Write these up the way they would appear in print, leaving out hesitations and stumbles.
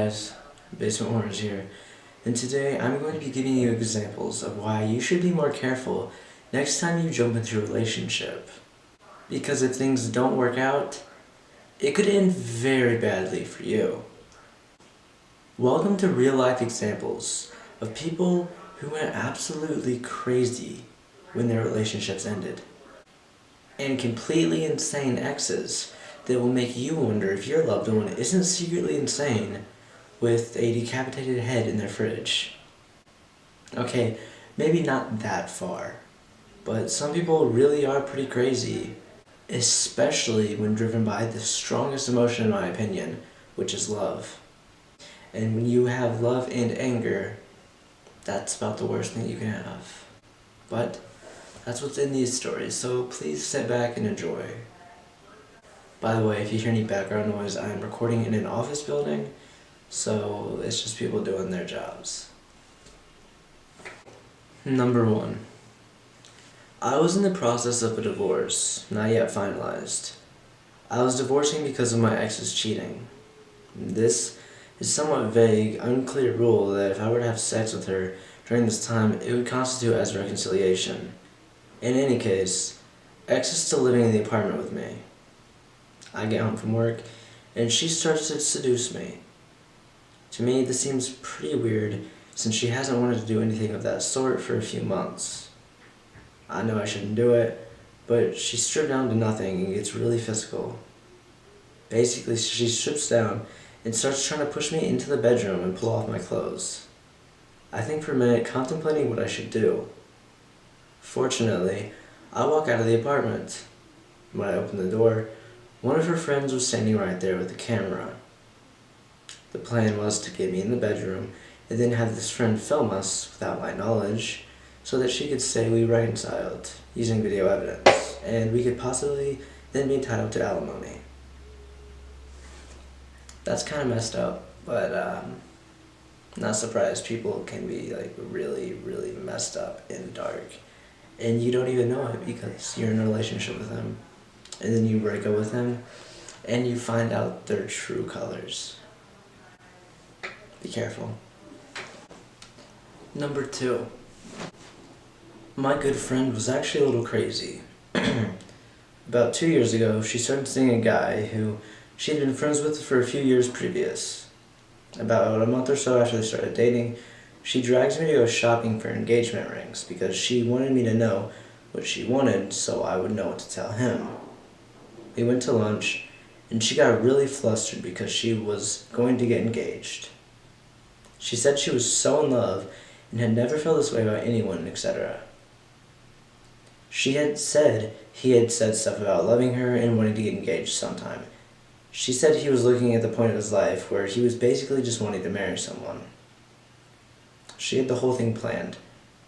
guys, Basement Orange here, and today I'm going to be giving you examples of why you should be more careful next time you jump into a relationship. Because if things don't work out, it could end very badly for you. Welcome to real life examples of people who went absolutely crazy when their relationships ended. And completely insane exes that will make you wonder if your loved one isn't secretly insane with a decapitated head in their fridge. Okay, maybe not that far, but some people really are pretty crazy, especially when driven by the strongest emotion in my opinion, which is love. And when you have love and anger, that's about the worst thing you can have. But that's what's in these stories, so please sit back and enjoy. By the way, if you hear any background noise, I am recording in an office building, so it's just people doing their jobs. Number 1. I was in the process of a divorce, not yet finalized. I was divorcing because of my ex's cheating. This is somewhat vague, unclear rule that if I were to have sex with her during this time, it would constitute as reconciliation. In any case, X is still living in the apartment with me. I get home from work, and she starts to seduce me. To me, this seems pretty weird, since she hasn't wanted to do anything of that sort for a few months. I know I shouldn't do it, but she stripped down to nothing and gets really physical. Basically, she strips down and starts trying to push me into the bedroom and pull off my clothes. I think for a minute, contemplating what I should do. Fortunately, I walk out of the apartment. When I open the door, one of her friends was standing right there with the camera. The plan was to get me in the bedroom and then have this friend film us without my knowledge so that she could say we reconciled using video evidence and we could possibly then be entitled to alimony. That's kind of messed up, but not surprised. People can be like really, really messed up and dark and you don't even know it because you're in a relationship with them. And then you break up with them, and you find out their true colors. Be careful. Number 2. My good friend was actually a little crazy. About 2 years ago, she started seeing a guy who she had been friends with for a few years previous. About a month or so after they started dating, she drags me to go shopping for engagement rings because she wanted me to know what she wanted so I would know what to tell him. We went to lunch, and she got really flustered because she was going to get engaged. She said she was so in love and had never felt this way about anyone, etc. She had said he had said stuff about loving her and wanting to get engaged sometime. She said he was looking at the point of his life where he was basically just wanting to marry someone. She had the whole thing planned.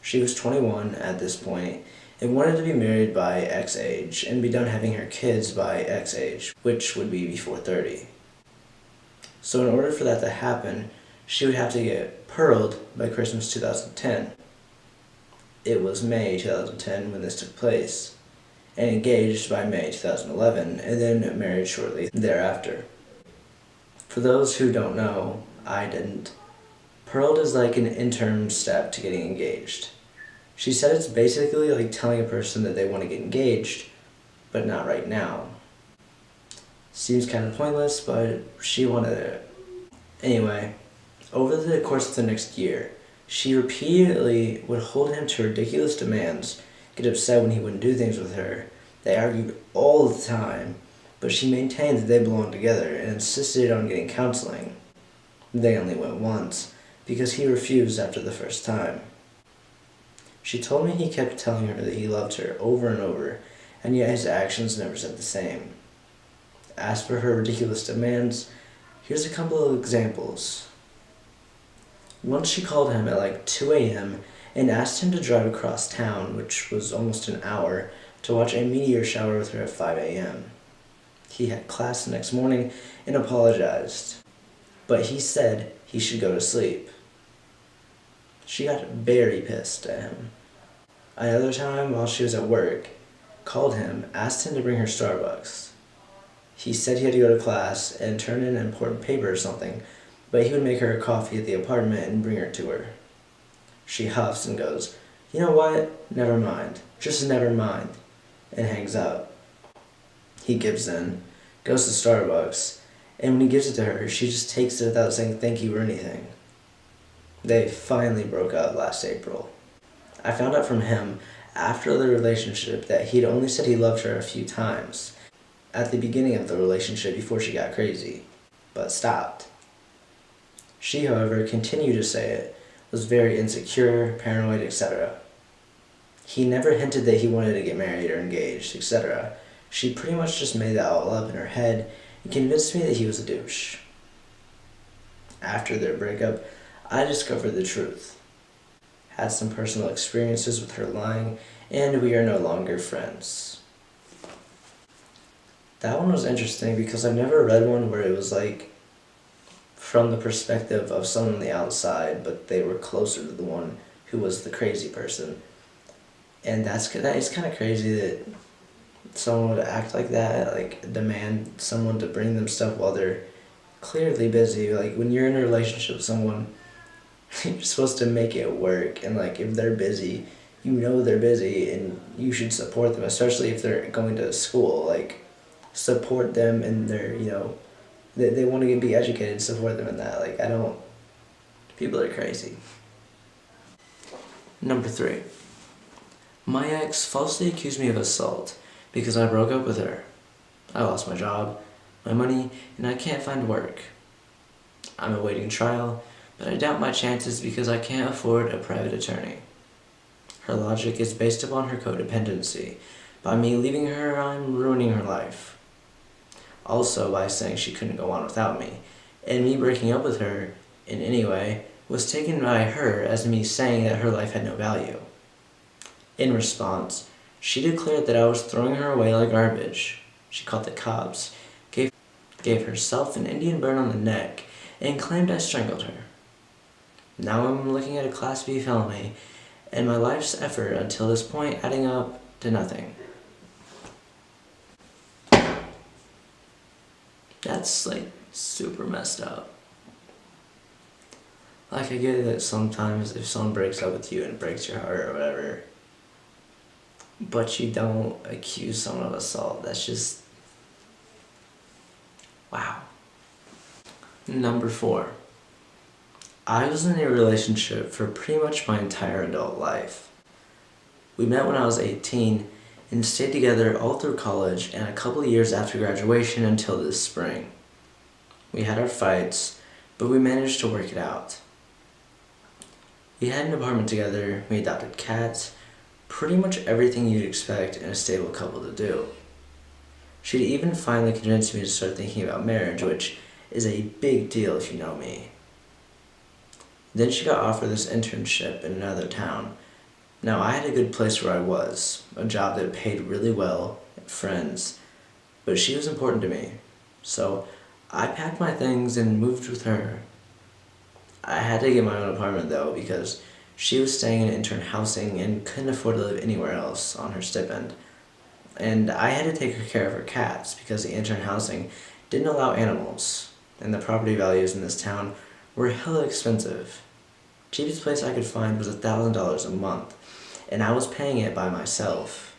She was 21 at this point and wanted to be married by X age and be done having her kids by X age, which would be before 30. So in order for that to happen, she would have to get pearled by Christmas 2010. It was May 2010 when this took place, and engaged by May 2011, and then married shortly thereafter. For those who don't know, I didn't. Pearled is like an interim step to getting engaged. She said it's basically like telling a person that they want to get engaged, but not right now. Seems kind of pointless, but she wanted it. Anyway, over the course of the next year, she repeatedly would hold him to ridiculous demands, get upset when he wouldn't do things with her. They argued all the time, but she maintained that they belonged together and insisted on getting counseling. They only went once, because he refused after the first time. She told me he kept telling her that he loved her over and over, and yet his actions never said the same. As for her ridiculous demands, here's a couple of examples. Once she called him at like 2 a.m. and asked him to drive across town, which was almost an hour, to watch a meteor shower with her at 5 a.m. He had class the next morning and apologized, but he said he should go to sleep. She got very pissed at him. Another time, while she was at work, called him, asked him to bring her Starbucks. He said he had to go to class and turn in an important paper or something, but he would make her a coffee at the apartment and bring her to her. She huffs and goes, "You know what? Never mind. Just never mind," and hangs up. He gives in, goes to Starbucks, and when he gives it to her, she just takes it without saying thank you or anything. They finally broke up last April. I found out from him after the relationship that he'd only said he loved her a few times at the beginning of the relationship before she got crazy, but stopped. She, however, continued to say it, was very insecure, paranoid, etc. He never hinted that he wanted to get married or engaged, etc. She pretty much just made that all up in her head and convinced me that he was a douche. After their breakup, I discovered the truth. Had some personal experiences with her lying, and we are no longer friends. That one was interesting because I've never read one where it was like from the perspective of someone on the outside, but they were closer to the one who was the crazy person. And that is kind of crazy that someone would act like that, like demand someone to bring them stuff while they're clearly busy. Like when you're in a relationship with someone, you're supposed to make it work, and like if they're busy, you know they're busy and you should support them, especially if they're going to school. Like support them in their, they want to be educated, support them in that. Like people are crazy. Number 3. My ex falsely accused me of assault because I broke up with her. I lost my job, my money, and I can't find work. I'm awaiting trial, but I doubt my chances because I can't afford a private attorney. Her logic is based upon her codependency. By me leaving her, I'm ruining her life. Also by saying she couldn't go on without me, and me breaking up with her in any way was taken by her as me saying that her life had no value. In response, she declared that I was throwing her away like garbage. She called the cops, gave herself an Indian burn on the neck, and claimed I strangled her. Now I'm looking at a Class B felony, and my life's effort until this point adding up to nothing. That's like super messed up. Like I get that sometimes if someone breaks up with you and it breaks your heart or whatever, but you don't accuse someone of assault. That's just, wow. Number 4. I was in a relationship for pretty much my entire adult life. We met when I was 18 and stayed together all through college and a couple of years after graduation until this spring. We had our fights, but we managed to work it out. We had an apartment together, we adopted cats, pretty much everything you'd expect in a stable couple to do. She'd even finally convinced me to start thinking about marriage, which is a big deal if you know me. Then she got offered this internship in another town. Now I had a good place where I was, a job that paid really well, and friends, but she was important to me. So I packed my things and moved with her. I had to get my own apartment though because she was staying in intern housing and couldn't afford to live anywhere else on her stipend. And I had to take care of her cats because the intern housing didn't allow animals, and the property values in this town were hella expensive. Cheapest place I could find was $1,000 a month, and I was paying it by myself.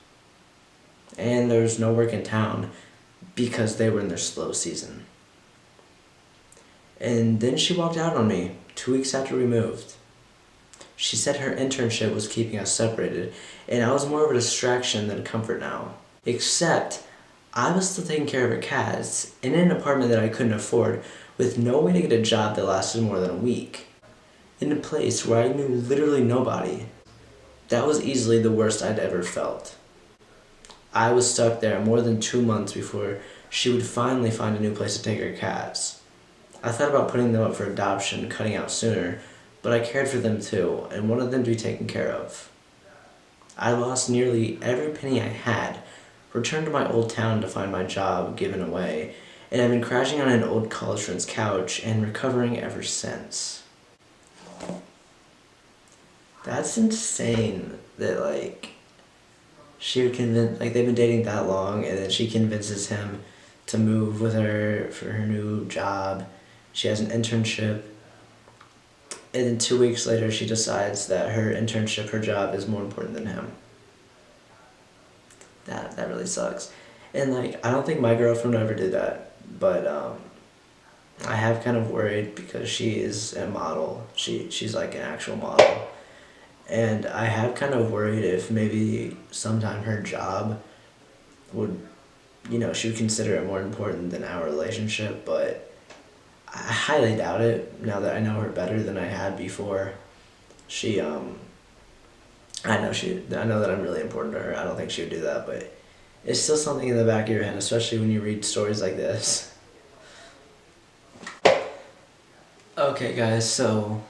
And there was no work in town because they were in their slow season. And then she walked out on me 2 weeks after we moved. She said her internship was keeping us separated, and I was more of a distraction than comfort now. Except, I was still taking care of her cats in an apartment that I couldn't afford, with no way to get a job that lasted more than a week. In a place where I knew literally nobody. That was easily the worst I'd ever felt. I was stuck there more than 2 months before she would finally find a new place to take her cats. I thought about putting them up for adoption and cutting out sooner, but I cared for them too, and wanted them to be taken care of. I lost nearly every penny I had, returned to my old town to find my job given away, and I've been crashing on an old college friend's couch and recovering ever since. That's insane that she would convince, they've been dating that long and then she convinces him to move with her for her new job She has an internship, and then 2 weeks later she decides that her internship, her job, is more important than him. That really sucks. And like, I don't think my girlfriend would ever do that, but I have kind of worried because she is a model. She's like an actual model. And I have kind of worried if maybe sometime her job would, she would consider it more important than our relationship, but I highly doubt it now that I know her better than I had before. She, I know that I'm really important to her. I don't think she would do that, but it's still something in the back of your head, especially when you read stories like this. Okay, guys, so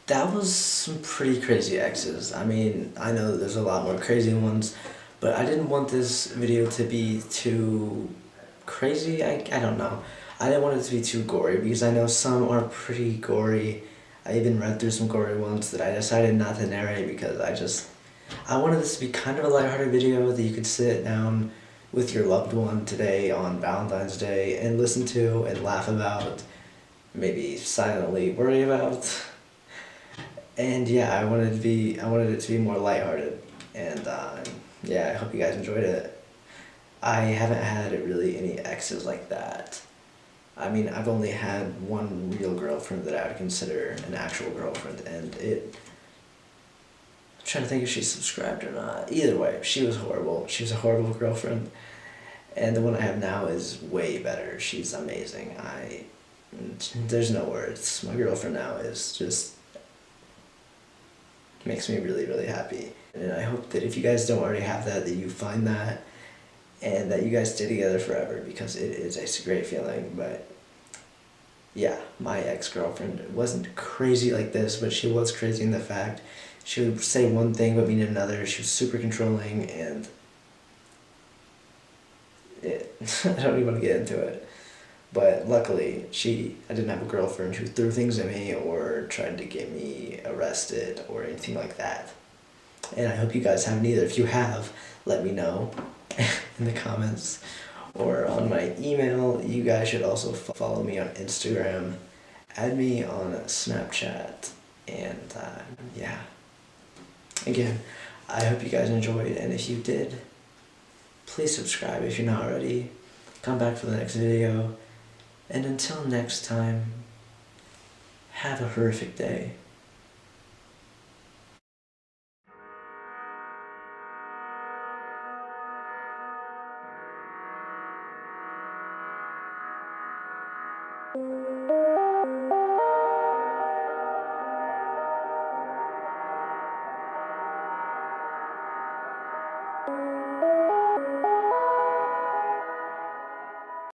that was some pretty crazy exes. I mean, I know there's a lot more crazy ones, but I didn't want this video to be too crazy. I don't know. I didn't want it to be too gory because I know some are pretty gory. I even read through some gory ones that I decided not to narrate because I wanted this to be kind of a lighthearted video that you could sit down with your loved one today on Valentine's Day and listen to and laugh about, maybe silently worry about. And yeah, I wanted it to be more lighthearted, and yeah, I hope you guys enjoyed it. I haven't had really any exes like that. I mean, I've only had one real girlfriend that I would consider an actual girlfriend, and I'm trying to think if she subscribed or not. Either way, she was horrible. She was a horrible girlfriend, and the one I have now is way better. She's amazing. There's no words. My girlfriend now is just makes me really, really happy. And I hope that if you guys don't already have that, that you find that and that you guys stay together forever, because it is a great feeling. But yeah, my ex-girlfriend wasn't crazy like this, but she was crazy in the fact she would say one thing but mean another. She was super controlling, and I don't even want to get into it. But luckily, I didn't have a girlfriend who threw things at me or tried to get me arrested or anything like that. And I hope you guys haven't either. If you have, let me know in the comments or on my email. You guys should also follow me on Instagram, add me on Snapchat, and yeah. Again, I hope you guys enjoyed, and if you did, please subscribe if you're not already. Come back for the next video. And until next time, have a horrific day.